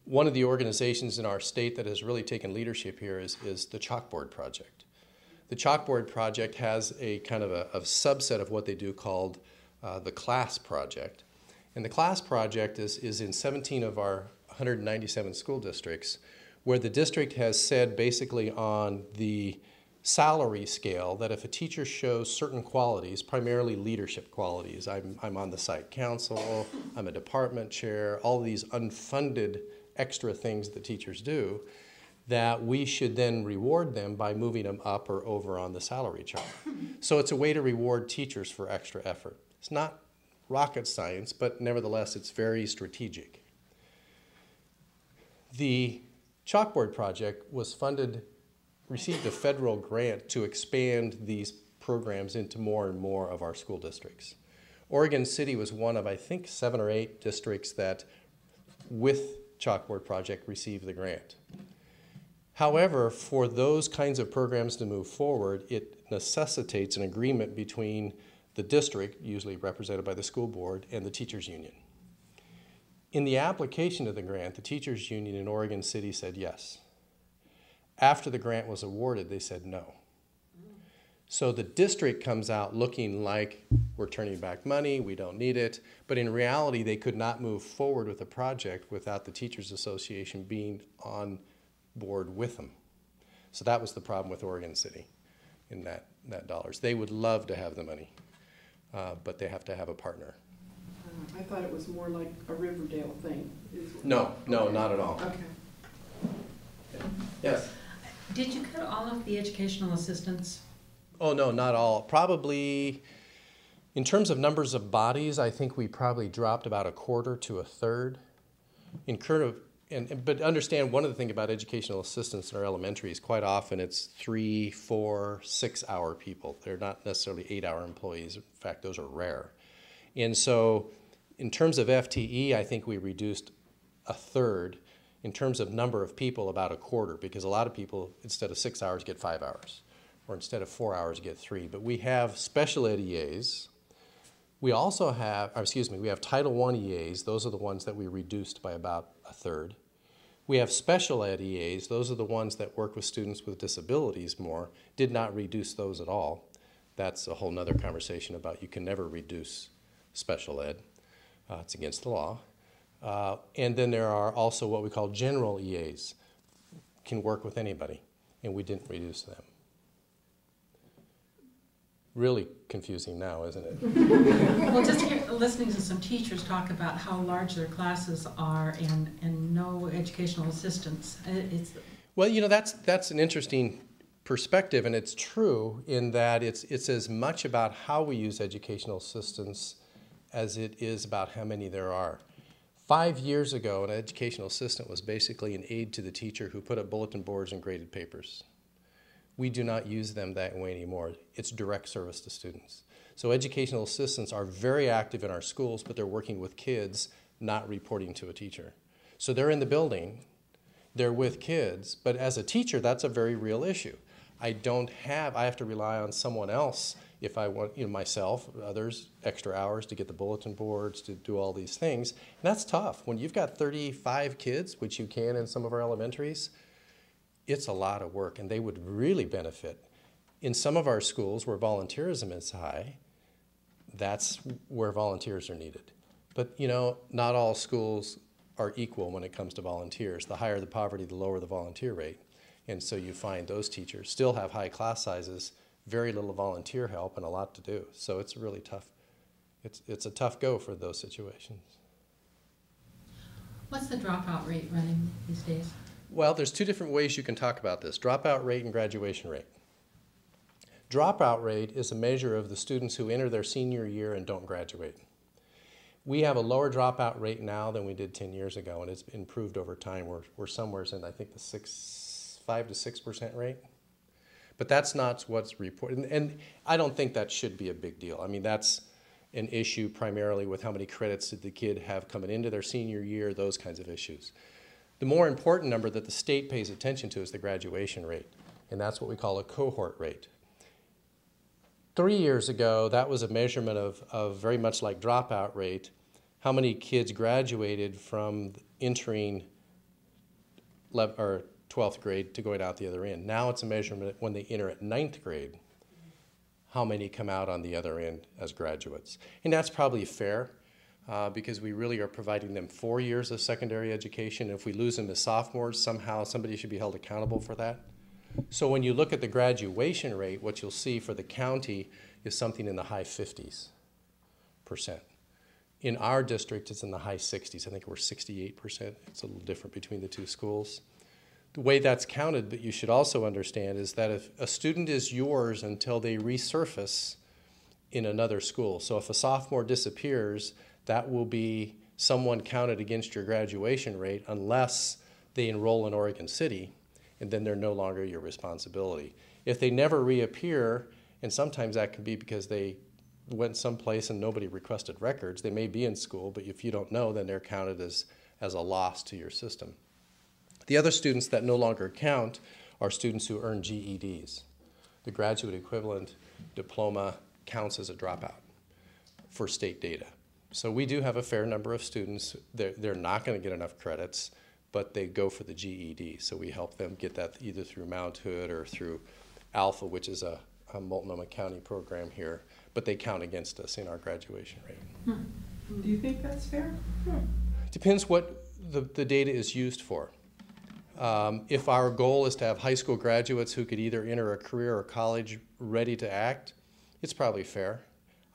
One of the organizations in our state that has really taken leadership here is the Chalkboard Project. The Chalkboard Project has a kind of a subset of what they do called the Class Project. And the Class Project is in 17 of our 197 school districts, where the district has said basically on the salary scale that if a teacher shows certain qualities, primarily leadership qualities, I'm on the site council, I'm a department chair, all these unfunded extra things that teachers do, that we should then reward them by moving them up or over on the salary chart. So it's a way to reward teachers for extra effort. It's not rocket science, but nevertheless it's very strategic. The Chalkboard Project was received a federal grant to expand these programs into more and more of our school districts. Oregon City was one of, I think, 7 or 8 districts that, with Chalkboard Project, received the grant. However, for those kinds of programs to move forward, it necessitates an agreement between the district, usually represented by the school board, and the teachers union. In the application of the grant, the teachers union in Oregon City said yes. After the grant was awarded, they said no. So the district comes out looking like we're turning back money, we don't need it, but in reality they could not move forward with the project without the Teachers Association being on board with them. So that was the problem with Oregon City in that dollars. They would love to have the money, but they have to have a partner. I thought it was more like a Riverdale thing. No, not at all. Okay. Yes? Did you cut all of the educational assistants? Oh, no, not all. Probably, in terms of numbers of bodies, I think we probably dropped about 1/4 to 1/3. But understand, one of the things about educational assistants in our elementary is quite often it's 3, 4, 6-hour people. They're not necessarily 8-hour employees. In fact, those are rare. And so in terms of FTE, I think we reduced 1/3. In terms of number of people, about 1/4, because a lot of people, instead of 6 hours, get 5 hours, or instead of 4 hours, get 3. But we have special ed EAs. We also have, we have Title I EAs. Those are the ones that we reduced by about 1/3. We have special ed EAs. Those are the ones that work with students with disabilities more. Did not reduce those at all. That's a whole nother conversation about you can never reduce special ed. It's against the law. And then there are also what we call general EAs, can work with anybody, and we didn't reduce them. Really confusing now, isn't it? Well, just listening to some teachers talk about how large their classes are and no educational assistance. Well, you know, that's an interesting perspective, and it's true in that it's as much about how we use educational assistance as it is about how many there are. 5 years ago, an educational assistant was basically an aide to the teacher who put up bulletin boards and graded papers. We do not use them that way anymore. It's direct service to students. So educational assistants are very active in our schools, but they're working with kids, not reporting to a teacher. So they're in the building, they're with kids, but as a teacher, that's a very real issue. I have to rely on someone else if I want, myself, others, extra hours to get the bulletin boards, to do all these things. And that's tough. When you've got 35 kids, which you can in some of our elementaries, it's a lot of work, and they would really benefit. In some of our schools where volunteerism is high, that's where volunteers are needed. But, not all schools are equal when it comes to volunteers. The higher the poverty, the lower the volunteer rate. And so you find those teachers still have high class sizes, very little volunteer help, and a lot to do. So it's really tough. It's a tough go for those situations. What's the dropout rate running these days? Well, there's two different ways you can talk about this: dropout rate and graduation rate. Dropout rate is a measure of the students who enter their senior year and don't graduate. We have a lower dropout rate now than we did 10 years ago, and it's improved over time. We're somewhere in, I think, the 5 to 6% rate. But that's not what's reported. And I don't think that should be a big deal. I mean, that's an issue primarily with how many credits did the kid have coming into their senior year, those kinds of issues. The more important number that the state pays attention to is the graduation rate, and that's what we call a cohort rate. 3 years ago, that was a measurement of very much like dropout rate, how many kids graduated from entering 12th grade to going out the other end. Now it's a measurement when they enter at 9th grade, how many come out on the other end as graduates. And that's probably fair because we really are providing them 4 years of secondary education. If we lose them as sophomores, somehow somebody should be held accountable for that. So when you look at the graduation rate, what you'll see for the county is something in the high 50s%. In our district, it's in the high 60s. I think we're 68%. It's a little different between the two schools. The way that's counted, but you should also understand, is that if a student is yours until they resurface in another school. So if a sophomore disappears, that will be someone counted against your graduation rate unless they enroll in Oregon City, and then they're no longer your responsibility. If they never reappear, and sometimes that can be because they went someplace and nobody requested records, they may be in school, but if you don't know, then they're counted as a loss to your system. The other students that no longer count are students who earn GEDs. The graduate equivalent diploma counts as a dropout for state data. So we do have a fair number of students. They're not going to get enough credits, but they go for the GED. So we help them get that either through Mount Hood or through Alpha, which is a Multnomah County program here, but they count against us in our graduation rate. Do you think that's fair? Depends what the data is used for. If our goal is to have high school graduates who could either enter a career or college ready to act, it's probably fair.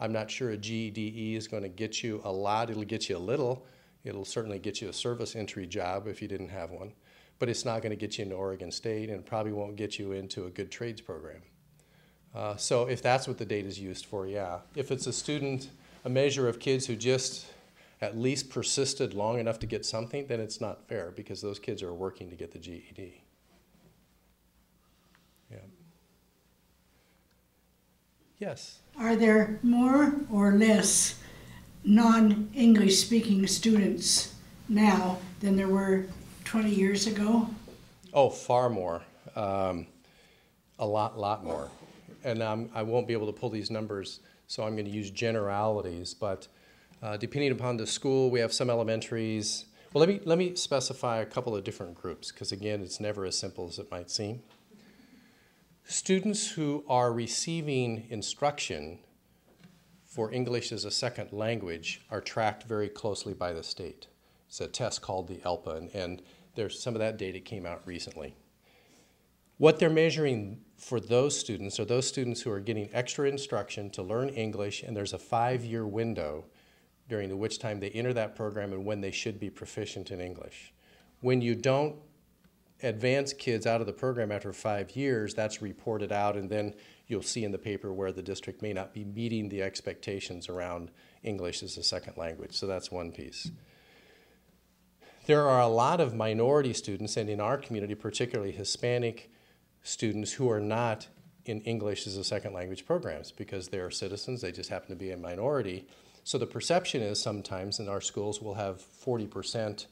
I'm not sure a GEDE is going to get you a lot. It'll get you a little. It'll certainly get you a service entry job if you didn't have one. But it's not going to get you into Oregon State, and probably won't get you into a good trades program. So if that's what the data is used for, yeah. If it's a measure of kids who just at least persisted long enough to get something, then it's not fair because those kids are working to get the GED. Yeah. Yes? Are there more or less non-English speaking students now than there were 20 years ago? Oh, far more. A lot more. And I won't be able to pull these numbers, so I'm going to use generalities, but depending upon the school, we have some elementaries. Well, let me specify a couple of different groups, because again, it's never as simple as it might seem. Students who are receiving instruction for English as a second language are tracked very closely by the state. It's a test called the ELPA, and there's some of that data came out recently. What they're measuring for those students are those students who are getting extra instruction to learn English, and there's a 5-year window during which time they enter that program and when they should be proficient in English. When you don't advance kids out of the program after 5 years, that's reported out, and then you'll see in the paper where the district may not be meeting the expectations around English as a second language. So that's one piece. There are a lot of minority students, and in our community, particularly Hispanic students, who are not in English as a second language programs because they're citizens, they just happen to be a minority. So the perception is sometimes in our schools we'll have 40%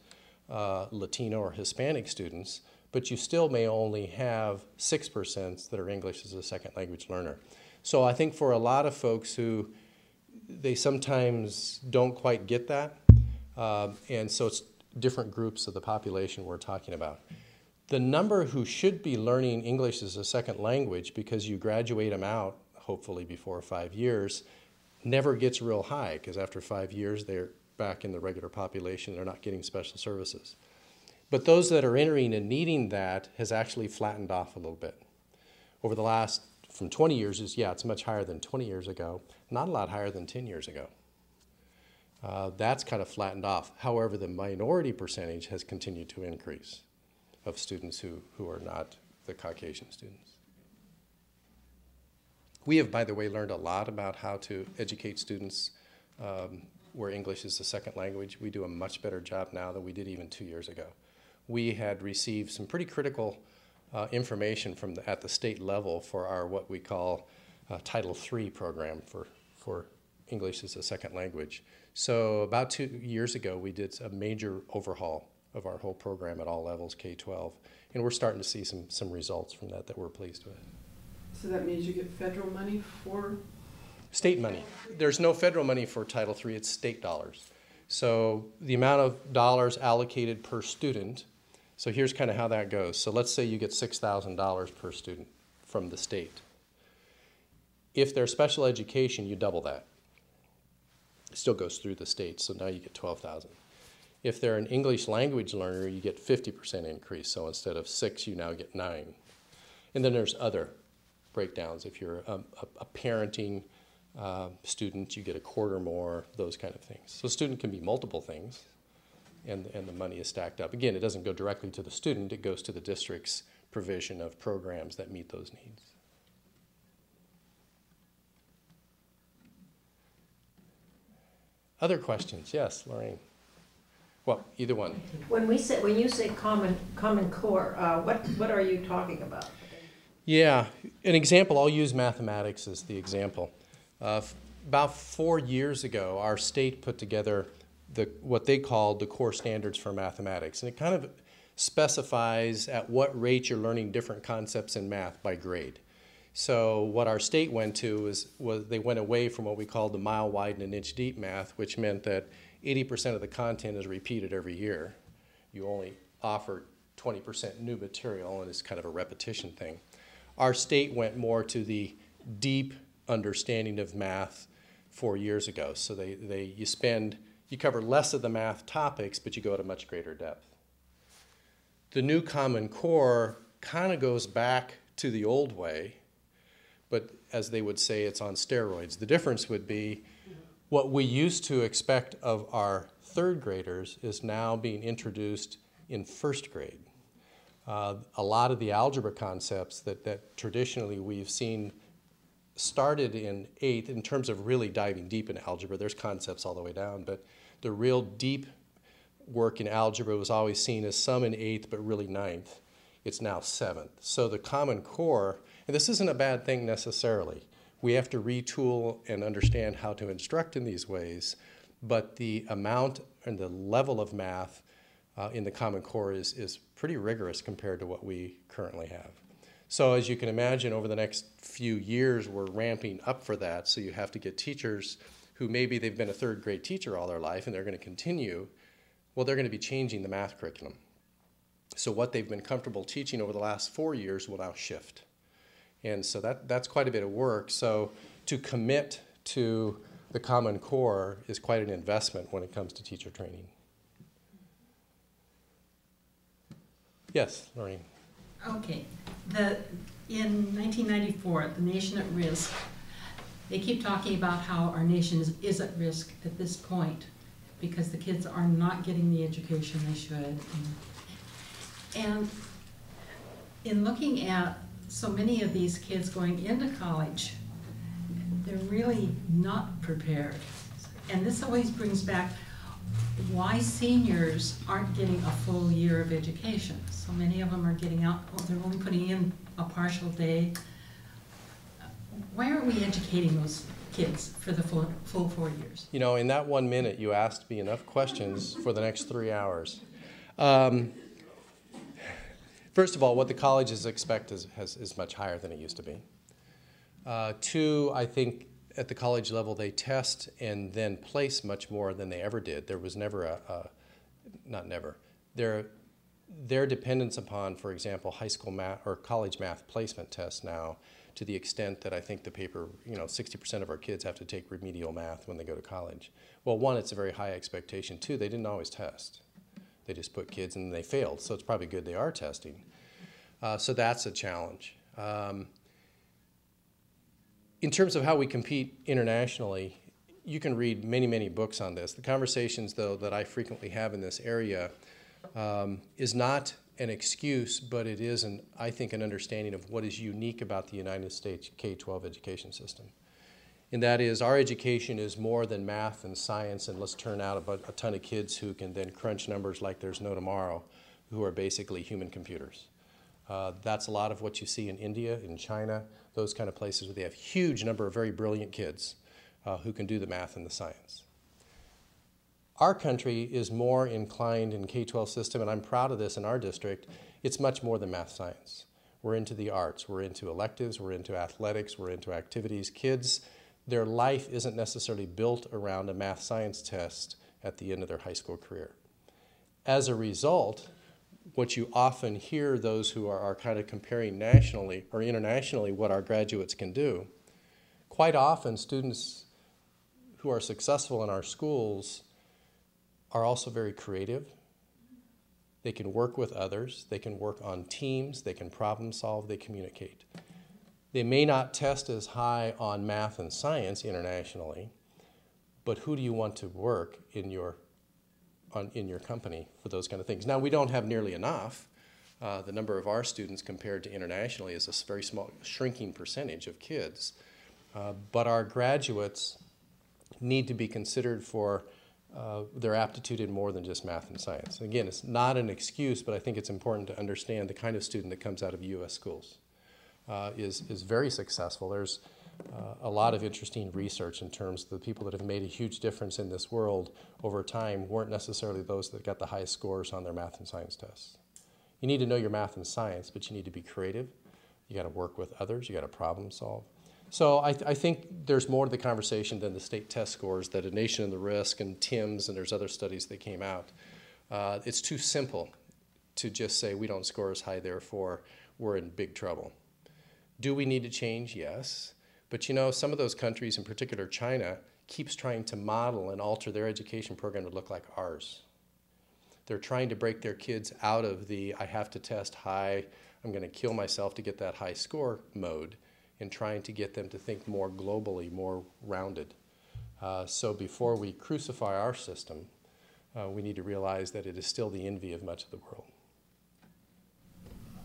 Latino or Hispanic students, but you still may only have 6% that are English as a second language learner. So I think for a lot of folks who, they sometimes don't quite get that, and so it's different groups of the population we're talking about. The number who should be learning English as a second language because you graduate them out, hopefully before 5 years, never gets real high, because after 5 years they're back in the regular population, they're not getting special services. But those that are entering and needing that has actually flattened off a little bit. Over the last, from 20 years, it's much higher than 20 years ago, not a lot higher than 10 years ago. That's kind of flattened off. However, the minority percentage has continued to increase of students who are not the Caucasian students. We have, by the way, learned a lot about how to educate students where English is the second language. We do a much better job now than we did even 2 years ago. We had received some pretty critical information from at the state level for our what we call Title III program for English as a second language. So about 2 years ago, we did a major overhaul of our whole program at all levels, K-12, and we're starting to see some results from that we're pleased with. So that means you get federal money for? State money. There's no federal money for Title III, it's state dollars. So the amount of dollars allocated per student, so here's kind of how that goes. So let's say you get $6,000 per student from the state. If they're special education, you double that. It still goes through the state, so now you get $12,000. If they're an English language learner, you get 50% increase. So instead of 6, you now get 9. And then there's other breakdowns. If you're a parenting student, you get a quarter more, those kind of things. So a student can be multiple things, and the money is stacked up. Again, it doesn't go directly to the student, it goes to the district's provision of programs that meet those needs. Other questions? Yes, Lorraine. Well, either one. When you say common core, what are you talking about? Yeah, an example, I'll use mathematics as the example. About 4 years ago, our state put together what they called the core standards for mathematics. And it kind of specifies at what rate you're learning different concepts in math by grade. So what our state went to was they went away from what we called the mile wide and an inch deep math, which meant that 80% of the content is repeated every year. You only offer 20% new material, and it's kind of a repetition thing. Our state went more to the deep understanding of math 4 years ago. So you cover less of the math topics, but you go at a much greater depth. The new Common Core kind of goes back to the old way, but as they would say, it's on steroids. The difference would be what we used to expect of our third graders is now being introduced in first grade. A lot of the algebra concepts that traditionally we've seen started in 8th in terms of really diving deep into algebra. There's concepts all the way down, but the real deep work in algebra was always seen as some in 8th, but really 9th. It's now 7th. So the Common Core, and this isn't a bad thing necessarily. We have to retool and understand how to instruct in these ways, but the amount and the level of math in the Common Core is pretty rigorous compared to what we currently have. So as you can imagine, over the next few years, we're ramping up for that. So you have to get teachers who maybe they've been a third grade teacher all their life and they're going to continue. Well, they're going to be changing the math curriculum. So what they've been comfortable teaching over the last 4 years will now shift. And so that's quite a bit of work. So to commit to the Common Core is quite an investment when it comes to teacher training. Yes, Lorraine. Okay. In 1994, the nation at risk, they keep talking about how our nation is at risk at this point because the kids are not getting the education they should. And in looking at so many of these kids going into college, they're really not prepared. And this always brings back why seniors aren't getting a full year of education. So many of them are getting out, they're only putting in a partial day. Why aren't we educating those kids for the full 4 years? You know, in that 1 minute, you asked me enough questions for the next 3 hours. First of all, what the colleges expect is much higher than it used to be. Two, I think at the college level they test and then place much more than they ever did. There was never not never, their dependence upon, for example, high school math or college math placement tests now, to the extent that I think the paper, 60% of our kids have to take remedial math when they go to college. Well, one, it's a very high expectation. Two, they didn't always test. They just put kids and they failed, so it's probably good they are testing. So that's a challenge. In terms of how we compete internationally, you can read many, many books on this. The conversations, though, that I frequently have in this area is not an excuse, but it is, I think, an understanding of what is unique about the United States K-12 education system. And that is, our education is more than math and science, and let's turn out a ton of kids who can then crunch numbers like there's no tomorrow, who are basically human computers. That's a lot of what you see in India, in China, those kind of places where they have a huge number of very brilliant kids who can do the math and the science. Our country is more inclined in K-12 system, and I'm proud of this in our district, it's much more than math science. We're into the arts, we're into electives, we're into athletics, we're into activities. Kids, their life isn't necessarily built around a math science test at the end of their high school career. As a result, what you often hear those who are kind of comparing nationally or internationally what our graduates can do, quite often students who are successful in our schools are also very creative. They can work with others, they can work on teams, they can problem solve, they communicate. They may not test as high on math and science internationally, but who do you want to work in your company for those kind of things? Now, we don't have nearly enough. The number of our students compared to internationally is a very small, shrinking percentage of kids. But our graduates need to be considered for their aptitude in more than just math and science. Again, it's not an excuse, but I think it's important to understand the kind of student that comes out of U.S. schools is very successful. There's a lot of interesting research in terms of the people that have made a huge difference in this world over time weren't necessarily those that got the highest scores on their math and science tests. You need to know your math and science, but you need to be creative. You got to work with others. You got to problem solve. So I think there's more to the conversation than the state test scores that A Nation in the Risk and TIMS, and there's other studies that came out. It's too simple to just say we don't score as high, therefore we're in big trouble. Do we need to change? Yes. But some of those countries, in particular China, keeps trying to model and alter their education program to look like ours. They're trying to break their kids out of the I have to test high, I'm going to kill myself to get that high score mode, and trying to get them to think more globally, more rounded. So before we crucify our system, we need to realize that it is still the envy of much of the world.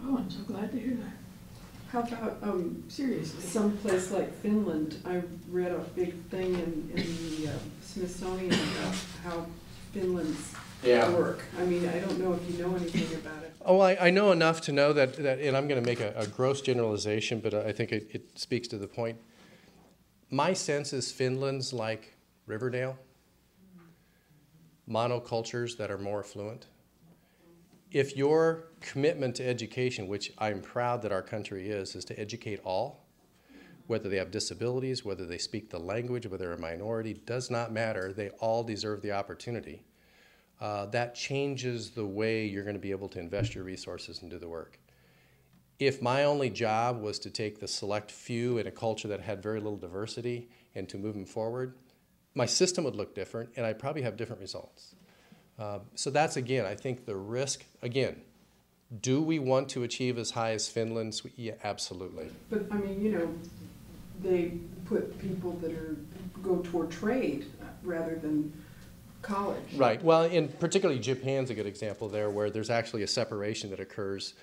Oh, I'm so glad to hear that. How about Seriously. someplace like Finland? I read a big thing in the Smithsonian about how Finland's work. I mean, I don't know if you know anything about it. Oh, I know enough to know that, and I'm going to make a gross generalization, but I think it speaks to the point. My sense is Finland's like Riverdale, monocultures that are more affluent. If your commitment to education, which I'm proud that our country is to educate all, whether they have disabilities, whether they speak the language, whether they're a minority, does not matter. They all deserve the opportunity. That changes the way you're going to be able to invest your resources and do the work. If my only job was to take the select few in a culture that had very little diversity and to move them forward, my system would look different and I'd probably have different results. So that's, again, I think the risk, again, do we want to achieve as high as Finland's? Yeah, absolutely. But, I mean, they put people that go toward trade rather than college. Right. Well, and particularly Japan's a good example there, where there's actually a separation that occurs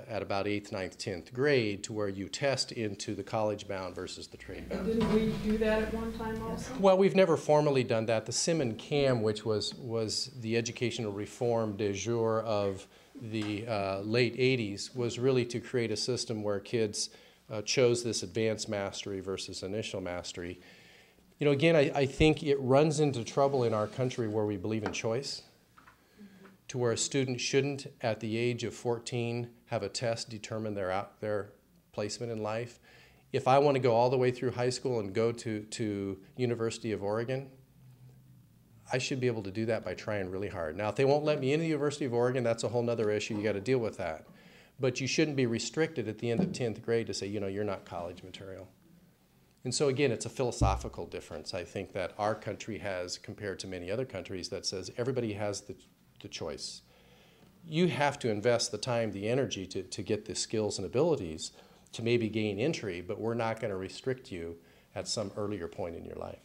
at about 8th, 9th, 10th grade to where you test into the college-bound versus the trade-bound. And didn't we do that at one time also? Well, we've never formally done that. The Sim and Cam, which was the educational reform de jour of the late 80s, was really to create a system where kids chose this advanced mastery versus initial mastery. Again, I think it runs into trouble in our country where we believe in choice to where a student shouldn't, at the age of 14, have a test determine their placement in life. If I want to go all the way through high school and go to University of Oregon, I should be able to do that by trying really hard. Now, if they won't let me into the University of Oregon, that's a whole nother issue. You got to deal with that. But you shouldn't be restricted at the end of 10th grade to say, you know, you're not college material. And so again, it's a philosophical difference, I think, that our country has compared to many other countries that says everybody has the choice. You have to invest the time, the energy to get the skills and abilities to maybe gain entry, but we're not going to restrict you at some earlier point in your life.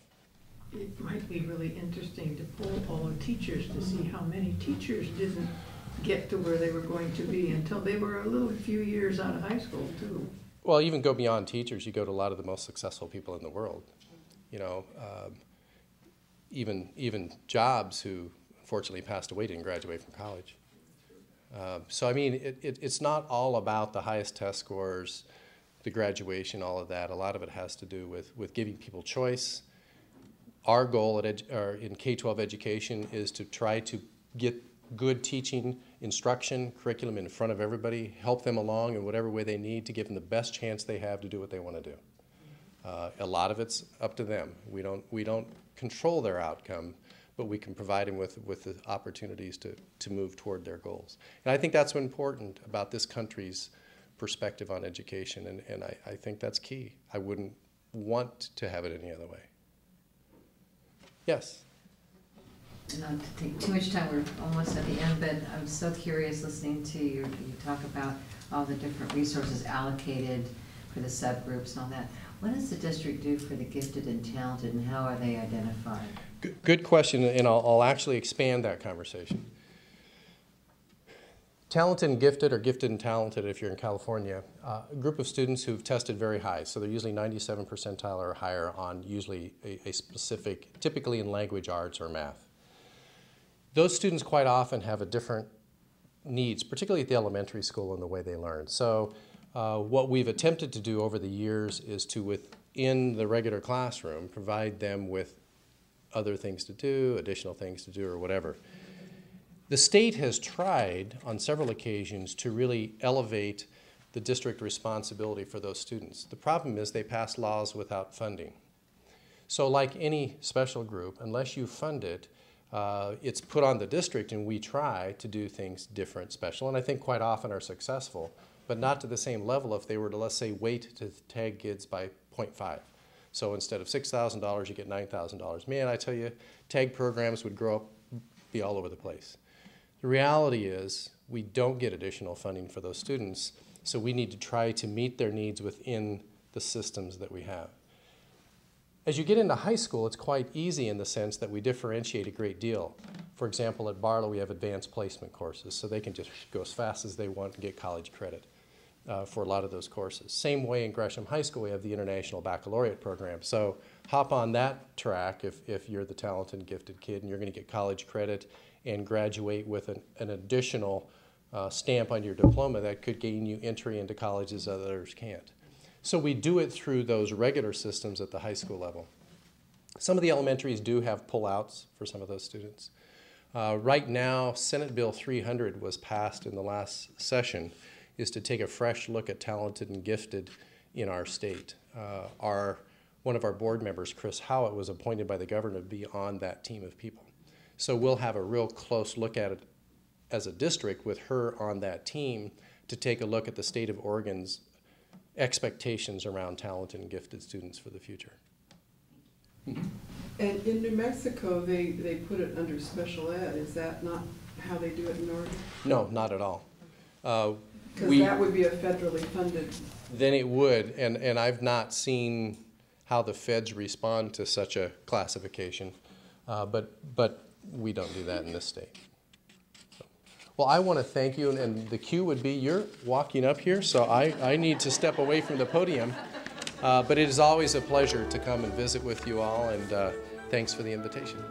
It might be really interesting to poll all the teachers to see how many teachers didn't get to where they were going to be until they were a few years out of high school, too. Well, even go beyond teachers, you go to a lot of the most successful people in the world. You know, even Jobs, who unfortunately passed away, didn't graduate from college. So I mean, it's not all about the highest test scores, the graduation, all of that. A lot of it has to do with giving people choice. Our goal in K-12 education is to try to get good teaching, instruction, curriculum in front of everybody, help them along in whatever way they need to give them the best chance they have to do what they want to do. A lot of it's up to them. We don't control their outcome, but we can provide them with the opportunities to move toward their goals. And I think that's what's important about this country's perspective on education, and I think that's key. I wouldn't want to have it any other way. Yes? Not to take too much time, we're almost at the end, but I'm so curious listening to you talk about all the different resources allocated for the subgroups and all that. What does the district do for the gifted and talented, and how are they identified? Good question, and I'll actually expand that conversation. Talented and gifted, or gifted and talented if you're in California, a group of students who've tested very high, so they're usually 97 percentile or higher on usually a specific, typically in language arts or math. Those students quite often have a different needs, particularly at the elementary school in the way they learn. So what we've attempted to do over the years is to, within the regular classroom, provide them with other things to do, additional things to do, or whatever. The state has tried on several occasions to really elevate the district responsibility for those students. The problem is they pass laws without funding. So like any special group, unless you fund it, it's put on the district, and we try to do things different, special, and I think quite often are successful, but not to the same level if they were to, let's say, wait to tag kids by 0.5. So instead of $6,000, you get $9,000. Man, I tell you, tag programs would grow up, be all over the place. The reality is we don't get additional funding for those students, so we need to try to meet their needs within the systems that we have. As you get into high school, it's quite easy in the sense that we differentiate a great deal. For example, at Barlow, we have advanced placement courses, so they can just go as fast as they want and get college credit for a lot of those courses. Same way in Gresham High School, we have the International Baccalaureate program. So hop on that track if you're the talented and gifted kid, and you're going to get college credit and graduate with an additional stamp on your diploma that could gain you entry into colleges that others can't. So we do it through those regular systems at the high school level. Some of the elementaries do have pullouts for some of those students. Right now, Senate Bill 300 was passed in the last session, is to take a fresh look at talented and gifted in our state. One of our board members, Chris Howitt, was appointed by the governor to be on that team of people. So we'll have a real close look at it as a district with her on that team to take a look at the state of Oregon's expectations around talented and gifted students for the future. And in New Mexico, they put it under special ed. Is that not how they do it in Oregon? No, not at all. Because that would be a federally funded. Then it would, and I've not seen how the feds respond to such a classification, but we don't do that in this state. Well, I want to thank you, and the cue would be you're walking up here, so I need to step away from the podium. But it is always a pleasure to come and visit with you all, and thanks for the invitation.